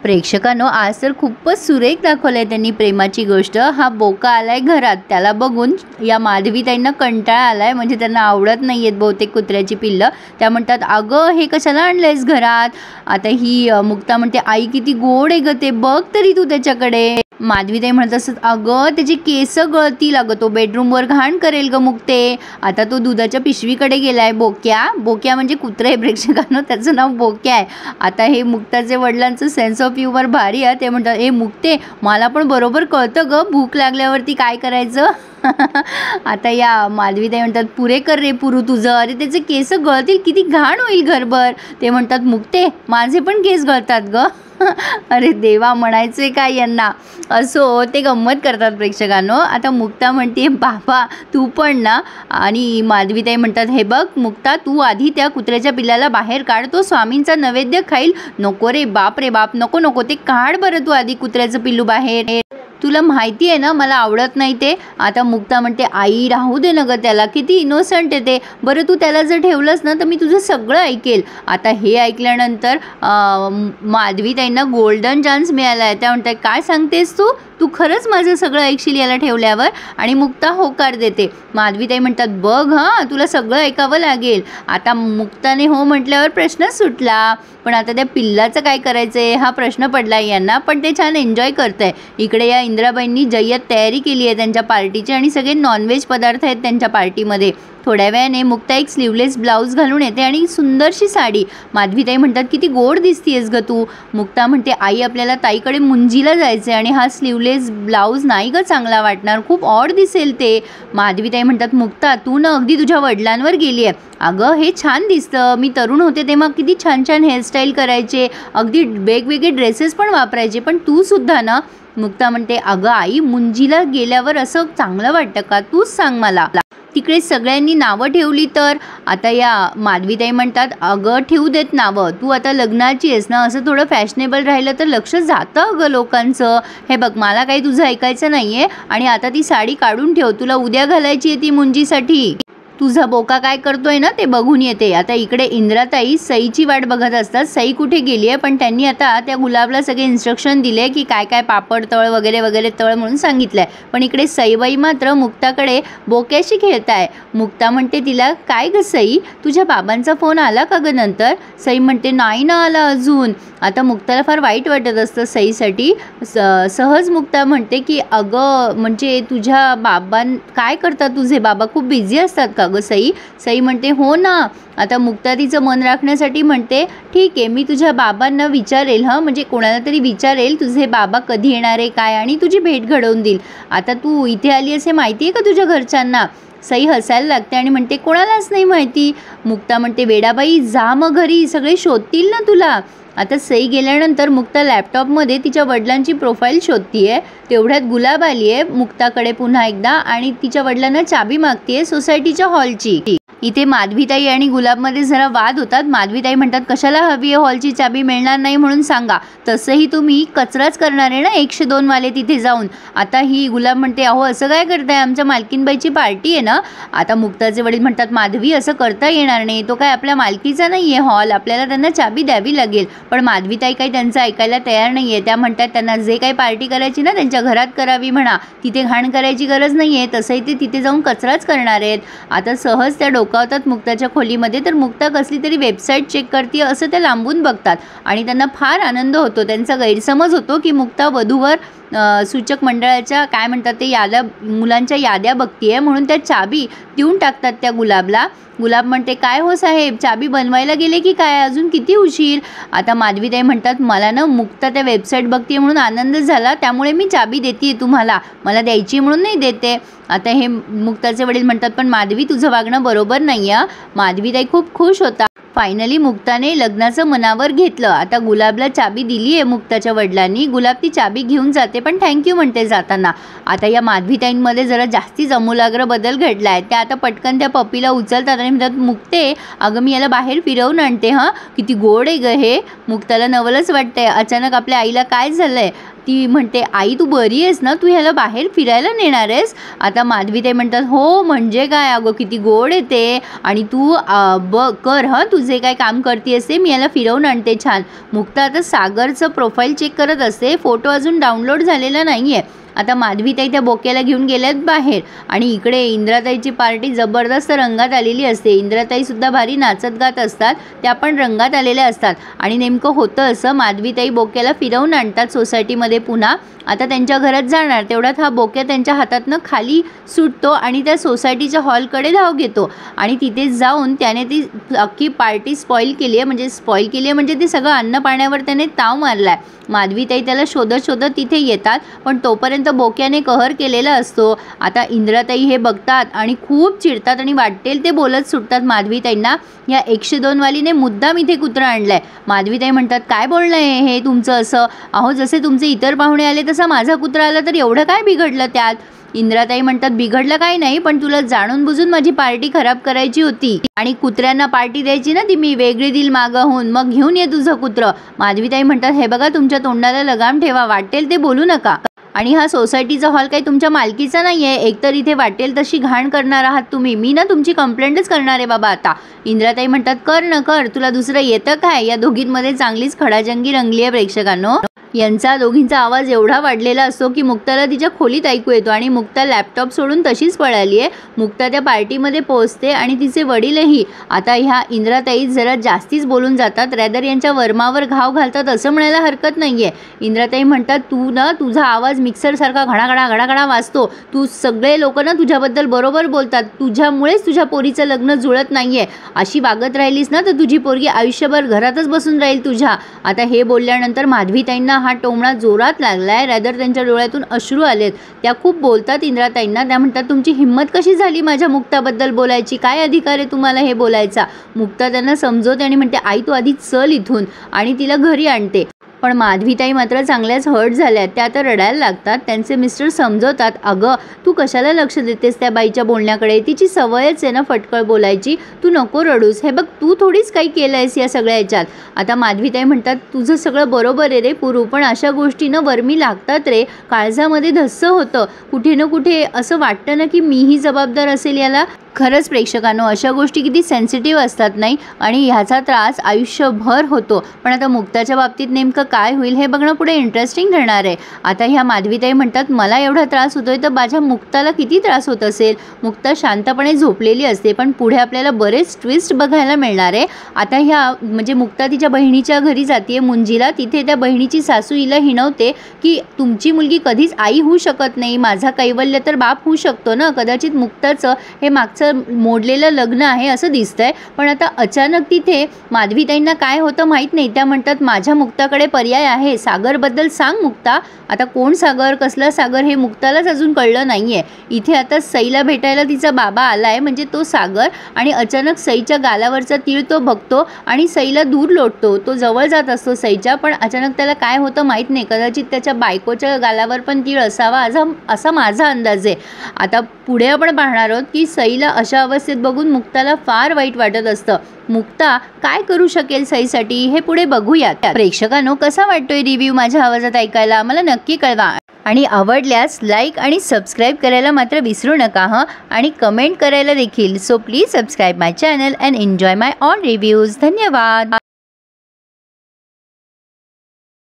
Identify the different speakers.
Speaker 1: प्रेक्षकांनो, आज तर खूपच सुरेख दाखवलंय त्यांनी प्रेमाची गोष्ट। हा बोका आलाय घरात, त्याला बघून या माधवीताईंना कंटाळा आलाय, म्हणजे त्यांना आवडत नाहीयेत बहुतेक कुत्र्याची पिल्लं। त्या म्हणतात, अगं हे कशाला आणलंयस घरात? आता ही मुक्ता म्हणते, आई किती गोड आहे ग ते, बघ तरी तू त्याच्याकडे। माधवीताई म्हणत असत, अगं त्याची केस गळतील, अगं तो बेडरूमवर घाण करेल ग मुक्ते। आता तो दुधाच्या पिशवीकडे गेलाय। बोक्या बोक्या म्हणजे कुत्रा आहे प्रेक्षकांनो, त्याचं नाव बोक्या आहे। आता हे मुक्ताचे वडिलांचं सेन्स ऑफ ह्युमर भारी आहे। ते म्हणतात, ए मुक्ते, मला पण बरोबर कळतं ग भूक लागल्यावरती काय करायचं। आता या माधवीताई म्हणतात, पुरे कर रे पुरू तुझं, अरे त्याचे केस गळतील, किती घाण होईल घरभर। ते म्हणतात, मुक्ते माझे पण केस गळतात ग। अरे देवा, म्हणायचे काय यांना। असो, ते गंमत करतात प्रेक्षकांनो। आता मुक्ता म्हणते, बाबा तू पण ना। आणि माधवीताई म्हणतात, हे बघ मुक्ता, तू आधी त्या कुत्र्याच्या पिल्लाला बाहेर काढ, तो स्वामींचा नैवेद्य खाईल। नको रे बाप रे बाप, नको नको, ते काढ बरं तू आधी कुत्र्याचं पिल्लू बाहेर, तुला माहिती आहे ना मला आवडत नाही ते। आता मुक्ता म्हणते, आई राहू दे ना ग त्याला, किती इनोसंट आहे ते, बरं तू त्याला जर ठेवलंस ना तर मी तुझं सगळं ऐकेल। आता हे ऐकल्यानंतर माधवीताईंना गोल्डन चान्स मिळाला आहे। त्या म्हणतात, काय सांगतेस तू, तू खरंच माझं सगळं ऐकशील याला ठेवल्यावर? आणि मुक्ता होकार देते। माधवीताई म्हणतात, बघ हां, तुला सगळं ऐकावं लागेल। आता मुक्ताने हो म्हटल्यावर प्रश्नच सुटला, पण आता त्या पिल्लाचं काय करायचं हा प्रश्न पडला यांना। पण ते छान एन्जॉय करतंय। इकडे या इंद्राबाईंनी जय्यत तयारी केली आहे त्यांच्या पार्टीची, आणि सगळे नॉनव्हेज पदार्थ आहेत त्यांच्या पार्टीमध्ये। थोड्या वेळाने मुक्ता एक स्लीवलेस ब्लाऊज घालून येते आणि सुंदरशी साडी। माधवीताई म्हणतात, किती गोड दिसतीयस ग तू। मुक्ता म्हणते, आई आपल्याला ताईकडे मुंजीला जायचं आणि हा स्लीवलेस ब्लाऊज नाही ग चांगला वाटणार, खूप ऑड दिसेल ते। माधवीताई म्हणतात, मुक्ता तू ना अगदी तुझ्या वडिलांवर गेली आहे। अगं हे छान दिसतं, मी तरुण होते तेव्हा किती छान छान हेअरस्टाईल करायचे, अगदी वेगवेगळे ड्रेसेस पण वापरायचे, पण तू सुद्धा ना। मुक्ता म्हणते, अगं आई, मुंजीला गेल्यावर असं चांगलं वाटतं का, तूच सांग मला। तिकडे सगळ्यांनी नावं ठेवली तर। आता या माधवीताई म्हणतात, अगं ठेवू देत नावं, तू आता लग्नाची आहेस ना, असं थोडं फॅशनेबल राहिलं तर लक्ष जातं अगं लोकांचं। हे बघ, मला काही तुझं ऐकायचं नाही आहे, आणि आता ती साडी काढून ठेव, तुला उद्या घालायची आहे ती मुंजीसाठी। तुझा बोका काय करतोय ना ते बघून येते। आता इकडे इंद्राताई सईची वाट बघत असतात, सई कुठे गेली आहे, पण त्यांनी आता त्या गुलाबला सगळे इन्स्ट्रक्शन दिले की काय काय पापड तळ वगैरे वगैरे तळ म्हणून सांगितलंय। पण इकडे सईबाई मात्र मुक्ताकडे बोक्याशी खेळताय। मुक्ता म्हणते तिला, काय ग सई, तुझ्या बाबांचा फोन आला का ग नंतर? सई म्हणते, नाही ना आला अजून। आता मुक्ताला फार वाईट वाटत असतं सईसाठी। सहज मुक्ता म्हणते की, अगं म्हणजे तुझ्या काय करतात तुझे बाबा, खूप बिझी असतात का ग सई? सई म्हणते, हो ना। आता मुक्ता तिचं मन राखण्यासाठी म्हणते, ठीक आहे, मी तुझ्या बाबांना विचारेल, हां म्हणजे कोणाला तरी विचारेल तुझे बाबा कधी येणार आहे काय, आणि तुझी भेट घडवून देईल। आता तू इथे आली असे माहिती आहे का तुझ्या घरच्यांना? सई हसायला लागते आणि म्हणते, कोणालाच नाही माहिती। मुक्ता म्हणते, वेडाबाई जा मग घरी, सगळे शोधतील ना तुला। आता सई गेल्यानंतर मुक्ता लॅपटॉपमध्ये तिच्या वडिलांची प्रोफाईल शोधतीये। तेवढ्यात गुलाब आली आहे मुक्ताकडे पुन्हा एकदा, आणि तिच्या वडिलांना चाबी मागतीये सोसायटीच्या हॉलची। इथे माधवीताई आणि गुलाबमध्ये जरा वाद होतात। माधवीताई म्हणतात, कशाला हवी आहे हॉलची चाबी, मिळणार नाही म्हणून सांगा, तसंही तुम्ही कचराच करणार आहे ना 102 वाले तिथे जाऊन। आता ही गुलाब म्हणते, अहो असं काय करताय, आमच्या मालकीनबाईची पार्टी आहे ना। आता मुक्ताचे वडील म्हणतात, माधवी असं करता येणार नाही, तो काय आपल्या मालकीचा नाही आहे हॉल, आपल्याला त्यांना चाबी द्यावी लागेल। पण माधवीताई काही त्यांचं ऐकायला तयार नाही आहे। त्या म्हणतात, त्यांना जे काही पार्टी करायची ना त्यांच्या घरात करावी म्हणा, तिथे घाण करायची गरज नाही आहे, तसंही ते तिथे जाऊन कचराच करणार आहेत। आता सहज त्या डोकावतात मुक्ताच्या खोलीमध्ये, तर मुक्ता कसली तरी वेबसाईट चेक करते असं त्या लांबून बघतात, आणि त्यांना फार आनंद होतो। त्यांचा गैरसमज होतो की मुक्ता वधूवर सूचक मंडळाच्या काय म्हणतात ते मुलांच्या याद्या बघतीये, म्हणून त्या चाबी देऊन टाकतात त्या गुलाबला। गुलाब म्हणते, काय हो साहेब, चाबी बनवायला गेले की काय, अजून किती उशीर? आता माधवीताई म्हणतात, मला ना मुक्ता त्या वेबसाईट बघते म्हणून आनंद झाला, त्यामुळे मी चाबी देते तुम्हाला, मला द्यायची म्हणून नाही देते। आता हे मुक्ताचे वडील म्हणतात, पण माधवी तुझं वागणं बरोबर नाही आहे। माधवीताई खूप खुश होता, फायनली मुक्ताने लग्नाचं मनावर घेतलं। आता गुलाबला चाबी दिली आहे मुक्ताच्या वडिलांनी, गुलाब ती चाबी घेऊन जाते, पण थँक्यू म्हणते जाताना। आता या माधवीताईंमध्ये जरा जास्तीच अमूलाग्र बदल घडला आहे। त्या आता पटकन त्या पप्पीला उचलतात आणि म्हणतात, मुक्ते अगं मी याला बाहेर फिरवून आणते, हां किती गोड आहे ग हे। मुक्ताला नवलच वाटतंय, अचानक आपल्या आईला काय झालंय। ती म्हणते आई तू बरी आहेस ना, तू ह्याला बाहेर फिरायला नेणार आहेस? आता माधवीताई म्हणतात हो म्हणजे काय अगं, किती गोड आहे ते, आणि तू कर हं, तुझे काय काम करतेस ते, मी याला फिरवून आणते छान. मुक्ता आता सागरचं प्रोफाईल चेक करत असते, फोटो अजून डाउनलोड झालेला नाही आहे. आता माधवीताई त्या बोक्याला घेऊन गेल्यात बाहेर, आणि इकडे इंद्राताईची पार्टी जबरदस्त रंगात आलेली असते. इंद्राताईसुद्धा भारी नाचत गात असतात, त्या पण रंगात आलेल्या असतात. आणि नेमकं होतं असं, माधवीताई बोक्याला फिरवून आणतात सोसायटीमध्ये पुन्हा. आता त्यांच्या घरात जाणार तेवढ्यात हा बोक्या त्यांच्या हातातनं खाली सुटतो आणि त्या सोसायटीच्या हॉलकडे धाव घेतो, आणि तिथे जाऊन त्याने ती अख्खी पार्टी स्पॉईल केली आहे म्हणजे ते सगळं अन्न पाण्यावर त्याने ताव मारला आहे. माधवीताई त्याला शोधत शोधत तिथे येतात, पण तोपर्यंत बोक्याने कहर केलेला असतो. आता इंद्राताई हे बघतात आणि खूप चिडतात आणि वाटेल ते बोलत सुटतात माधवीताईंना, या 102 वालीने मुद्दाम इथे कुत्रा आणलाय. माधवीताई म्हणतात काय बोलणं आहे हे तुमचं असं, अहो जसे तुमचे इतर पाहुणे आले तसा माझा कुत्रा आला तर एवढं काय बिघडलं त्यात? इंद्राताई म्हणतात बिघडलं काही नाही, पण तुला जाणून बुजून माझी पार्टी खराब करायची होती आणि कुत्र्यांना पार्टी द्यायची ना ती मी वेगळी दिल मागहून, मग घेऊन ये तुझं कुत्रं. माधवीताई म्हणतात हे बघा तुमच्या तोंडाला लगाम ठेवा, वाटेल ते बोलू नका, आणि हा सोसायटीचा हॉल काही तुमच्या मालकीचा नाही आहे, एकतर इथे वाटेल तशी घाण करणार आहात तुम्ही, मी ना तुमची कंप्लेंटच करणार आहे बाबा आता. इंद्राताई म्हणतात कर न कर, तुला दुसरं येतं काय? या दोघींमध्ये चांगलीच खडाजंगी रंगली आहे प्रेक्षकांनो. यांचा दोघींचा आवाज एवढा वाढलेला असतो की मुक्ताला तिच्या खोलीत ऐकू येतो, आणि मुक्ता लॅपटॉप सोडून तशीच पळाली आहे. मुक्ता त्या पार्टीमध्ये पोहोचते आणि तिचे वडीलही आता ह्या इंद्राताई जरा जास्तीच बोलून जातात, रॅदर यांच्या वर्मावर घाव घालतात असं म्हणायला हरकत नाही आहे. इंद्राताई म्हणतात तू ना तुझा आवाज मिक्सरसारखा घणाघणा घणाघणा वाजतो, तू सगळे लोक ना तुझ्याबद्दल बरोबर बोलतात, तुझ्यामुळेच तुझ्या पोरीचं लग्न जुळत नाही आहे, अशी वागत राहिलीस ना तर तुझी पोरगी आयुष्यभर घरातच बसून राहील तुझ्या. आता हे बोलल्यानंतर माधवीताईंना हा टोमणा जोरात लागलाय, रॅदर त्यांच्या डोळ्यातून अश्रू आलेत. त्या खूप बोलतात इंद्राताईंना, त्या म्हणतात तुमची हिंमत कशी झाली माझ्या मुक्ताबद्दल बोलायची, काय अधिकार आहे तुम्हाला हे बोलायचा? मुक्ता त्यांना समजवते आणि म्हणते आई तू आधी चल इथून, आणि तिला घरी आणते. पण माधवीताई मात्र चांगल्याच हर्ट झाल्यात, त्या आता रडायला लागतात. त्यांचे मिस्टर समजवतात अगं तू कशाला लक्ष देतेस त्या बाईच्या बोलण्याकडे, तिची सवयच आहे ना फटकळ बोलायची, तू नको रडूस, हे बघ तू थोडीच काही केलं आहेस या सगळ्या ह्याच्यात. आता माधवीताई म्हणतात तुझं सगळं बरोबर आहे रे पुरू, पण अशा गोष्टीनं वर्मी लागतात रे, काळजामध्ये धस्स होतं, कुठे ना कुठे असं वाटतं ना की मीही जबाबदार असेल याला. खरंच प्रेक्षकांनो अशा गोष्टी किती सेन्सिटिव्ह असतात नाही, आणि ह्याचा त्रास आयुष्यभर होतो. पण आता मुक्ताच्या बाबतीत नेमकं काय होईल हे बघणं पुढे इंटरेस्टिंग ठरणार आहे. आता ह्या माधवीताई म्हणतात मला एवढा त्रास होतोय तर माझ्या मुक्ताला किती त्रास होत असेल. मुक्ता शांतपणे झोपलेली असते, पण पुढे आपल्याला बरेच ट्विस्ट बघायला मिळणार आहे. आता ह्या म्हणजे मुक्ता तिच्या बहिणीच्या घरी जाते मुंजीला, तिथे त्या बहिणीची सासू हिला हिणवते की तुमची मुलगी कधीच आई होऊ शकत नाही, माझा कैवल्य तर बाप होऊ शकतो ना, कदाचित मुक्ताचं हे मागचं मोडलेलं लग्न आहे असं दिसतंय. पण आता अचानक तिथे माधवीताईंना काय होतं माहीत नाही, त्या म्हणतात माझ्या मुक्ताकडे पर्याय आहे, सागरबद्दल सांग मुक्ता. आता कोण सागर, कसला सागर हे मुक्तालाच अजून कळलं नाही आहे. इथे आता सईला भेटायला तिचा बाबा आलाय म्हणजे तो सागर, आणि अचानक सईच्या गालावरचा तीळ तो बघतो आणि सईला दूर लोटतो. तो जवळ जात असतो सईच्या, पण अचानक त्याला काय होतं माहीत नाही, कदाचित त्याच्या बायकोच्या गालावर पण तीळ असावा असा माझा अंदाज आहे. आता पुढे आपण पाहणार आहोत की सईला अशा अवस्थेत बघून मुक्ताला फार वाईट वाटत असतं. मुक्ता काय करू शकेल सईसाठी हे पुढे बघूयात. प्रेक्षकांनो कसा वाटतोय रिव्ह्यू माझ्या आवाजात ऐकायला मला नक्की कळवा, आणि आवडल्यास लाईक आणि सबस्क्राईब करायला मात्र विसरू नका हं, आणि कमेंट करायला देखील. So please subscribe my channel and enjoy my all reviews. धन्यवाद.